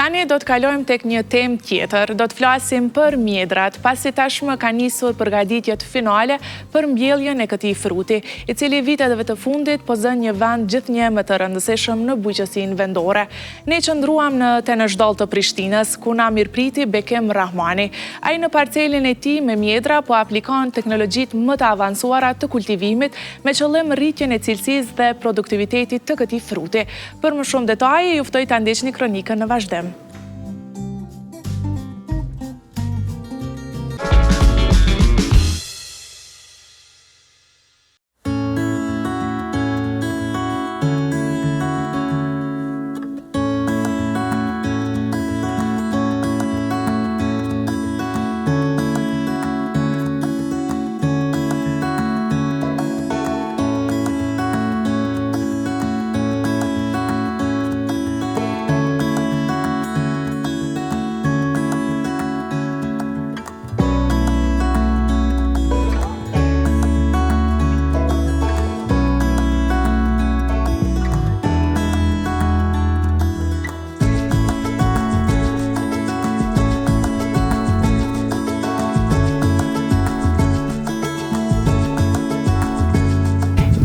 Tani do të kalojmë tek një temë tjetër, do të flasim për mjedrat, pasi tashmë ka nisur përgatitjet finale për mbjelljen e këtij fruti, i cili viteve të fundit po zën një vend gjithnjë më të rëndësishëm në bujqësinë vendore. Ne qëndruam në Tenezhdal të Prishtinës, ku na mirëpriti Bekim Rahmani. Ai në parcelin e tij me mjedra po aplikon teknologjitë më të avancuara të kultivimit me qëllim rritjen e cilësisë dhe produktivitetit të këtij fruti. Për më shumë detaje, ju ftoj ta ndiqni kronikën në vazhdim.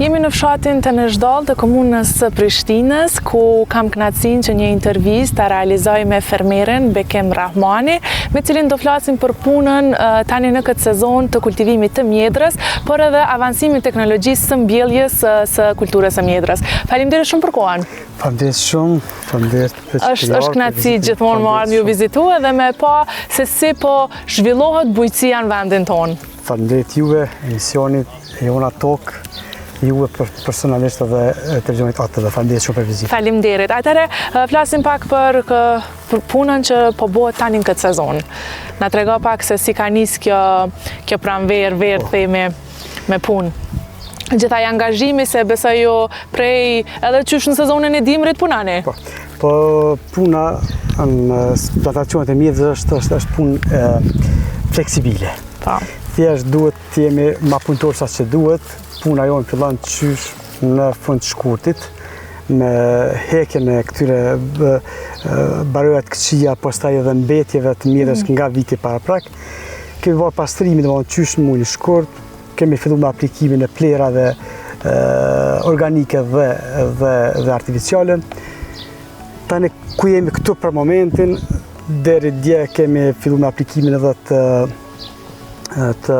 Jemi në fshatin Tenezhdal të komunës së Prishtinës, ku kam kënaqësinë që një intervistë ta realizoj me fermerin Bekim Rahmani, me cilin do flasim për punën tani në këtë sezon të kultivimit të mjedrës, por edhe avancimin teknologjisë së mbjelljes së kulturës së mjedrës. Faleminderit shumë për kohën. Faleminderit shumë, faleminderit për çfarë. Është kënaqësi gjithmonë më ardhi ju vizitu edhe me pa se si po zhvillohet bujqësia në vendin tonë. Faleminderit juve, emisionit Jona Tok, juve personalisht dhe televizionit ATV. Faleminderit shumë për vizitë. Faleminderit. Atëherë flasim pak për punën që po bëhet tani në këtë sezon. Na trego pak se si ka nis kjo pranverë themi me punë. Gjithaj angazhimi se besoj ju prej edhe qysh në sezonin e dimrit punani. Po puna në plantacionet e mjedrës është punë fleksibile. Thjesht duhet të jemi ma punëtor sa që duhet. Puna jonë fillon qysh në fund shkurtit, me hekjen e këtyre barojat këqija, pastaj edhe mbetjeve të mjedrës nga viti paraprak. Kemi bërë pastrimin qysh në muajin shkurt, kemi filluar me aplikimin e plerave organike dhe artificiale. Tani ku jemi këtu për momentin, deri dje kemi filluar me aplikimin edhe të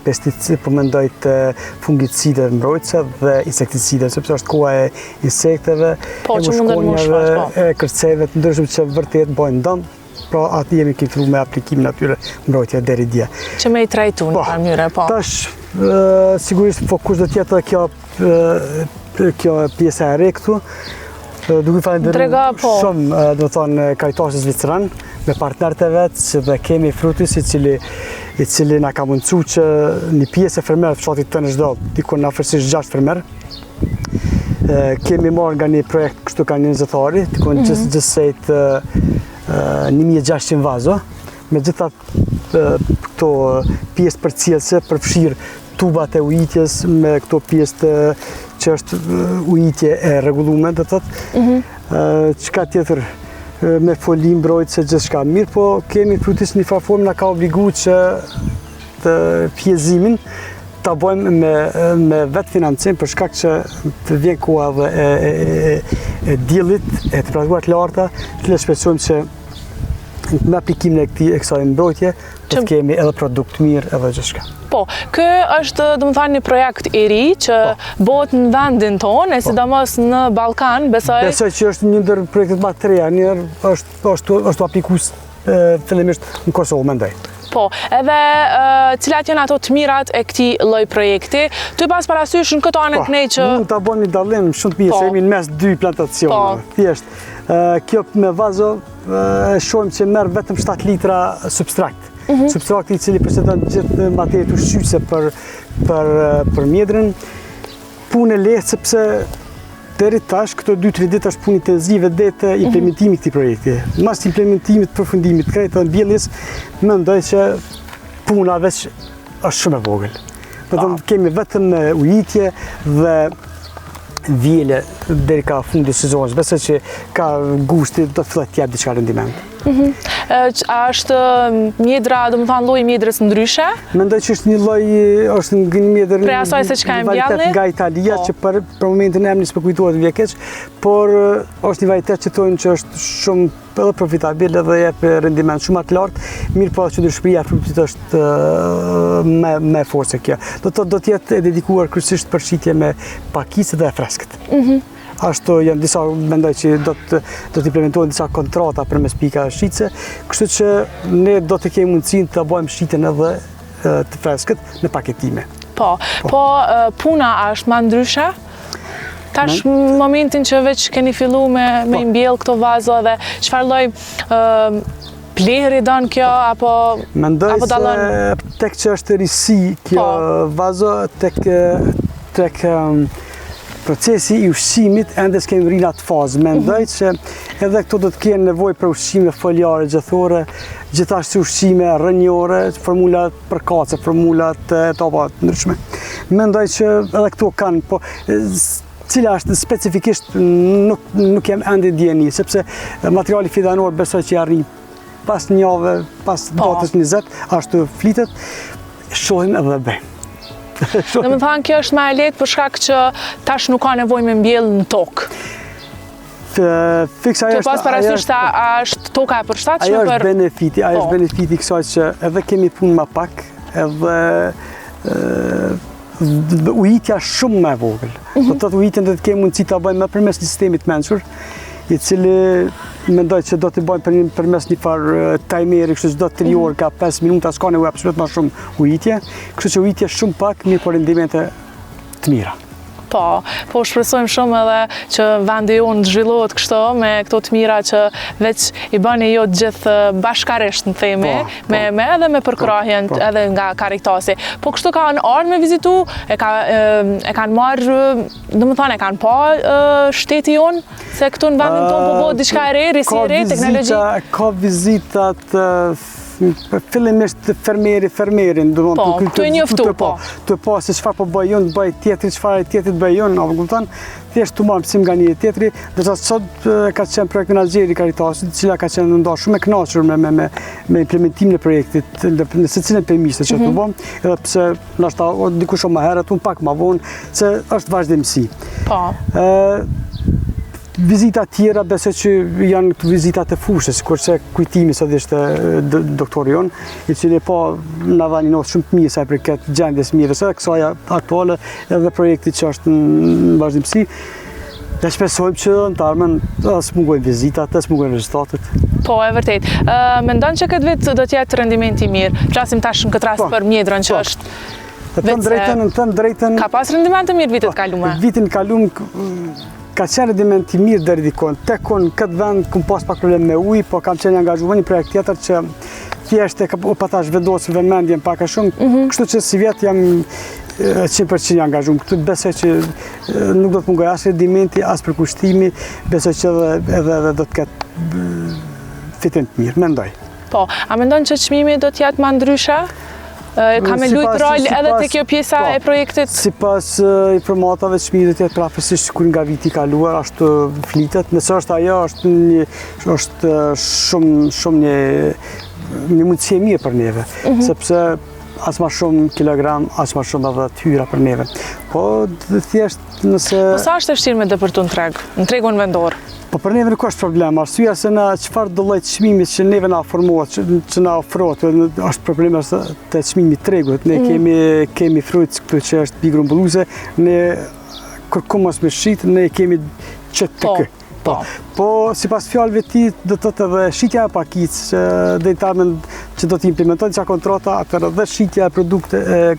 pesticide, po mendoj të fungicide mbrojtëse dhe insekticide, sepse është koha e insekteve, e mushkonjave, e kërceve të ndryshme që vërtet bojnë dëm. Pra aty jemi filluar me aplikimin atyre mbrojtje deri dje. Që me i trajtu në mënyrë, po. Tash sigurisht fokus do të jetë kjo pjesa e re këtu. Duke falenderuar shumë, do të thonë, Karitasës Zvicran, me partnerët e vetë, dhe kemi Frutis i cili na ka mundësu që një pjesë e fermerë të fshatit Tenezhdal, dikon afërsisht 6 fermerë. Kemi marrë nga një projekt kështu ka një nxëtari, dikon gjithsejt 1600 vazo, me gjitha këto pjesë përcjellëse, përfshirë tubat e ujitjes, me këto pjesë që është ujitje e rregulluar, do thotë. Çka tjetër me foli mbrojtëse gjithçka mirë, po kemi Frutis në një farë formë na ka obliguar që të pjezimin ta bëjmë me vetë financim, për shkak që të vjen koha e diellit, e temperaturat larta, të shpresojmë që me aplikimin e kësaj mbrojtje të kemi edhe produkt mirë edhe gjithçka. Po, ky është domethënë një projekt i ri që bëhet në vendin tonë, sidomos në Ballkan, besoj. Besoj që është një ndër projektet më të reja, është aplikues fillimisht në Kosovë, mendoj. Po, edhe cilat janë ato të mirat e këtij lloj projekti? Ty pas parasysh në këto anën kënej që mund ta bëni dallim shumë të mirë, se jemi në mes 2 plantacione. Thjesht, kjo me vazo shohim që merr vetëm 7 litra substrakt. Substrakti i cili përseton gjithë materijet ushqyese për mjedrën. Punë e lehtë sepse deri tash këto 2-3 ditë është punë intensive deri te implementimi i këtij projekti. Mas implementimit, përfundimit krejt dhe mbjelljes, mendoj që puna veç është shumë e vogël. Do të kemi vetëm ujitje dhe vjele deri ka fundi sezonit, besoj që ka gushti do të fillojë të jap diçka rendiment. A është mjedra, do të thonë lloji mjedrës ndryshe? Mendoj që është një lloj, është një mjedër prej asaj se çka e mbjellni? Nga Italia, që për momentin e nis po kujtohet vjen keq, por është një varietet që thonë që është shumë edhe profitabil edhe jep rendiment shumë të lartë, mirë po që dëshpëria e frutit është me forcë kjo. Do të jetë e dedikuar kryesisht për shitje me pakicë dhe freskët. Ashtu janë disa, mendoj që do të implementohen disa kontrata përmes pika shitse, kështu që ne do të kemi mundësinë të bëjmë shitjen edhe të freskët në paketime. Po, puna është më ndryshe? Tash momentin që veç keni fillu me mbjell këto vazo dhe çfarë lloj plehri don kjo apo mendoj se tek që është risi kjo vazo tek procesi i ushqimit ende s'kemi rrinë atë fazë. Mendoj që edhe këto do të kenë nevojë për ushqime foliare gjethore, gjithashtu ushqime rrënjore, formula për kace, formula të etapa të ndryshme. Mendoj që edhe këto kanë, po cila është specifikisht nuk jem ende dieni, sepse materiali fidanor besoj që arrin pas një javë, pas datës 20, ashtu flitet, shohim edhe bëjmë. Dhe më thanë kjo është më e lehtë për shkak që tash nuk ka nevojë me mbjell në tokë. Të pas parasysh se është toka e përshtatshme për... Ajo është benefiti kësaj që edhe kemi punë më pak, edhe ujitja shumë më e vogël. Do të thotë ujitjen do të kemi mundësi ta bëjmë përmes një sistemi të mençur, i cili mendoj që do të bëjmë përmes një farë timeri, kështu që do të 3 orë ka 5 minuta, s'ka nevojë absolutisht më shumë ujitje, kështu që ujitje shumë pak, mirë por rendimente të mira. Po shpresojmë shumë edhe që vendi jonë të zhvillohet kështu me këto të mira që veç i bëni jo gjithë bashkarisht në themi, edhe me përkrahjen edhe nga Karitasi. Po kështu kanë ardhur me vizitu, e kanë marrë, domethënë e kanë pa shteti jonë se këtu në vendin tonë po bëhet diçka e re, risi e re, teknologji. Ka vizitat fillimisht fermerin, të e njoftu, të po se çfarë po bëj unë, bëj tjetri, çfarë tjetri bëj unë, apo kupton? Thjesht të marr mësim nga një tjetri, ndërsa sot ka qenë projekt menaxheri i Karitasit, cila ka qenë ndoshta shumë e kënaqur me implementimin e projektit në secilën përmirëse që të bëm, edhe pse ndoshta dikush më herët, unë pak më vonë, se është vazhdimsi. Vizita tjera besoj që janë këto vizitat e fushës, kurse kujtimi sot ishte doktori jonë, i cili po na dha një notë shumë të mirë sa i përket gjendjes mirës edhe kësaj aktuale edhe projekti që është në vazhdimsi. Dhe shpresojmë që në të ardhmen s'mungojnë vizitat, s'mungojnë rezultatet. Po, e vërtet. Mendon që këtë vit do të jetë rendimenti i mirë? Flasim tash në këtë rast për mjedrën që është. Të thënë drejtën. Ka pas rendiment të mirë vitet kaluar. Vitin kaluar ka qenë rendiment i mirë deri dikon. Tek unë këtë vend kam pas pak problem me ujë, po kam qenë angazhuar në një projekt tjetër që thjesht e pa ta zhvendosur vëmendjen pak a shumë, kështu që si vjet jam 100% angazhuar. Këtu besoj që nuk do të mungoj as rendimenti, as përkushtimi, besoj që edhe do të ketë fitim të mirë, mendoj. Po, a mendon që çmimi do të jetë më ndryshe? Ka me lujt rol edhe të kjo pjesa e projektit? Sipas informatave çmimi do të jetë prapësisht sikur nga viti i kaluar, ashtu flitet. Nëse është ajo, është shumë një mundësi e mirë për neve, sepse as më shumë kilogram, as më shumë edhe të hyra për neve. Po thjesht nëse... Po sa është e vështirë me dëpërtu në tregun vendor? Po për neve nuk është problem, arsyeja se na çfarë do lloj çmimi që neve na formohet, që na ofrohet, është problemi të çmimit tregut. Ne kemi frut këtu që është bigrumbulluese, ne kërkojmë mos me shit, ne kemi çet të kë. Po sipas fjalëve të tij do të thotë edhe shitja e pakicë që dejtarmen që do të implementojnë disa kontrata, atëherë edhe shitja e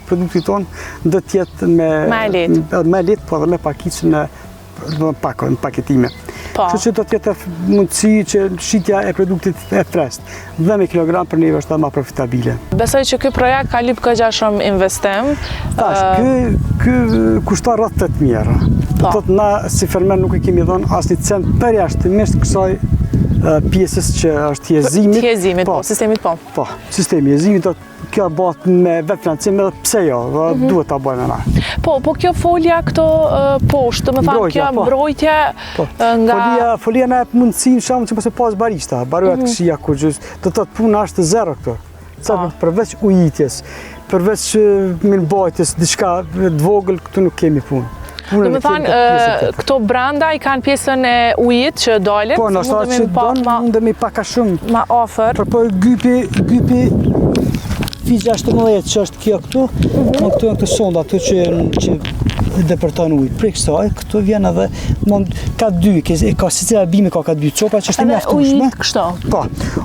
produktit tonë do të jetë me lehtë, po edhe me pakicë në paketime. Kështu që do të jetë mundësi që shitja e produktit e freskët dhe me kilogram për neve është më profitabile. Besoj që ky projekt ka lyp këgja shumë investim. Ky kushton rreth 8 mijëra. Do thotë na si fermer nuk e kemi dhënë asnjë cent përjashtimisht kësaj pjesës që është tjezimit. Sistemit po. Po, sistemi i jezimit kjo bëhet me vetë financim edhe pse jo, duhet ta bëjmë na. Po kjo folja këto poshtë, më thënë kjo mbrojtje nga... Folia na jep mundësinë shumë që mos e pas barista, baroja të këshia kur gjys, do të thotë puna është zero këtu. Përveç ujitjes, përveç mirëmbajtjes, diçka të vogël këtu nuk kemi punë. Do më thënë, këto branda i kanë pjesën e ujit që dalin, po, nështë që mundemi pak a shumë ma ofër. Po gypi Figja 17 që është kjo këtu, këtu janë këto sonda, këtu që depërton ujë. Prej kësaj, këtu vjen edhe, ka dy, ka secila bime ka dy copa që është e mjaftueshme. Ujit kështu? Po,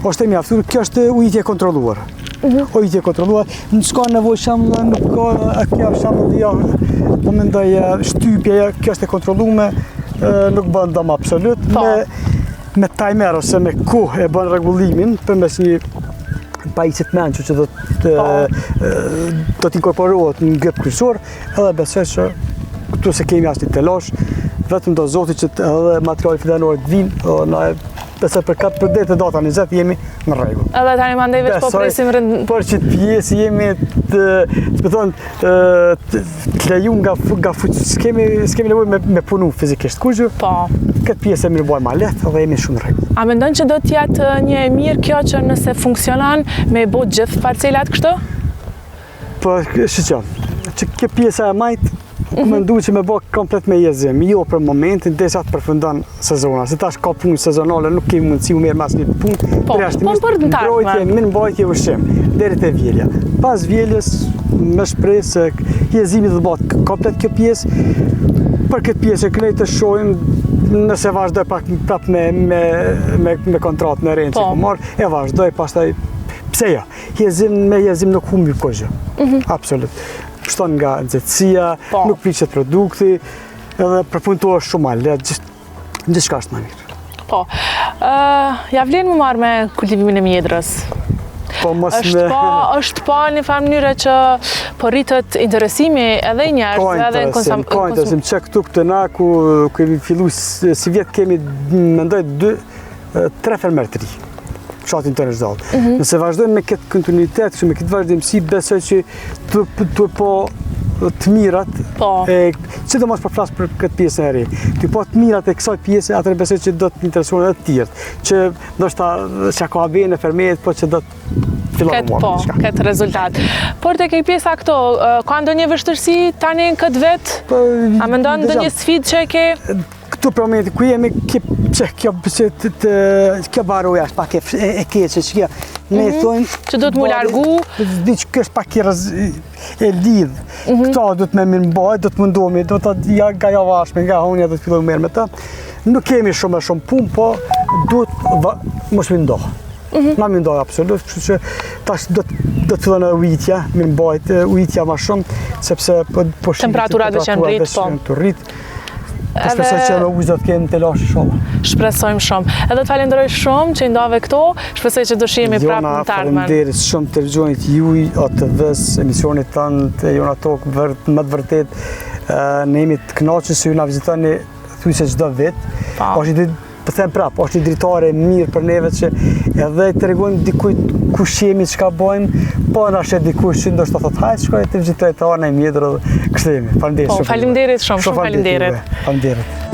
është e mjaftueshme, kjo është ujitje kontrolluar. Ujitje kontrolluar, s'ka nevojë shumë, nuk ka, kjo është shumë dhe po mendoj shtypje, kjo është e kontrolluar, nuk bën dëm absolut, me timer ose me kohë e bën rregullimin përmes një pajisje të mençur që do të inkorporohet në grep kryesor, edhe besoj që këtu se kemi asnjë telosh, vetëm do Zoti që edhe materialet fillonore të vinë, na besoj për deri te data 20 jemi në rregull. Edhe tani mandej veç po presim por që të pjesë jemi të leju nga s'kemi nevojë me punu fizikisht kurrë. Po. Këtë pjesë e mirëbojmë ma lehtë dhe jemi shumë në rregull. A mendon që do të jetë një e mirë kjo që nëse funksionon me bë gjithë parcelat kështu? Po, shiqo, që kjo pjesa e majtë mendu që me bë komplet me jezim, jo për momentin, derisa të përfundon sezona. Se tash ka punë sezonale, nuk kemi mundësi u merr mas një punë. Po, për të mbrojtje, mirëmbajtje ushqim, deri te vjelja. Pas vjeljes, me shpresë se jezimi do të bëhet komplet kjo pjesë. Për këtë pjesë që ne të shohim, nëse vazhdoj prap me kontratë në rend që po marr, e vazhdoj pastaj pse jo. Me jezim nuk humbi kurrë. Absolut. Shton nga nxehtësia, nuk pritet produkti, edhe përpuntohesh shumë më lehtë, gjithçka është më mirë. Po. Ja vlen më marr me kultivimin e mjedrës. Po mos është pa në mënyrë që po rritet interesimi edhe i njerëzve edhe në konsum. Ka interesim që këtu këtë na ku kemi fillu si vjet kemi mendoj 3 fermertri. Fshatin tonë zallë. Nëse vazhdojmë me këtë kontinuitet, me këtë vazhdimsi, besoj që të po të mirat, sidomos po flas për këtë pjesën e re. Të po të mirat e kësaj pjese, atëherë besoj që do të interesojnë edhe të tjerë, që ndoshta çka ka vënë fermerët, po që do të fillojnë këtë rezultat. Por tek ai pjesa këto, ka ndonjë vështirësi tani në këtë vet? A mendon ndonjë sfidë që ke? Këtu për momentin ku jemi, kjo baroja është pak e keqe, që kjo ne thojmë... Që do të mu largu? Diqë kjo është pak e lidhë. Këta do të me mirëmbajt, do të mundohemi, do të nga javashme, nga honja do të fillojmë merë me ta. Nuk kemi shumë punë, po duhet mos mindohë. Na mindohë absolut, kështu që tash do të fillojnë ujitja, mirëmbajt, ujitja ma shumë, sepse po temperaturat do që në rritë, Shpresoj që me ujtë do të kemë të lashë shumë. Shpresojmë shumë. Edhe të falenderoj shumë që i ndave këto, shpresoj që do shihemi prapë në të ardhmen. Jona, falenderit shumë televizionit juj, OTV-s, emisionit tanë të Jona Talk, më të vërtet, ne jemi të kënaqur se ju na vizitoni thujse çdo vit. Po them prapë, është një dritare mirë për neve që edhe të tregojmë dikujt kush jemi, çka bëjmë, po na shet dikush që ndoshta thotë hajt shkoj të vizitoj të orën e mjedrë, kështu jemi. Faleminderit shumë. Faleminderit shumë, shumë faleminderit. Faleminderit.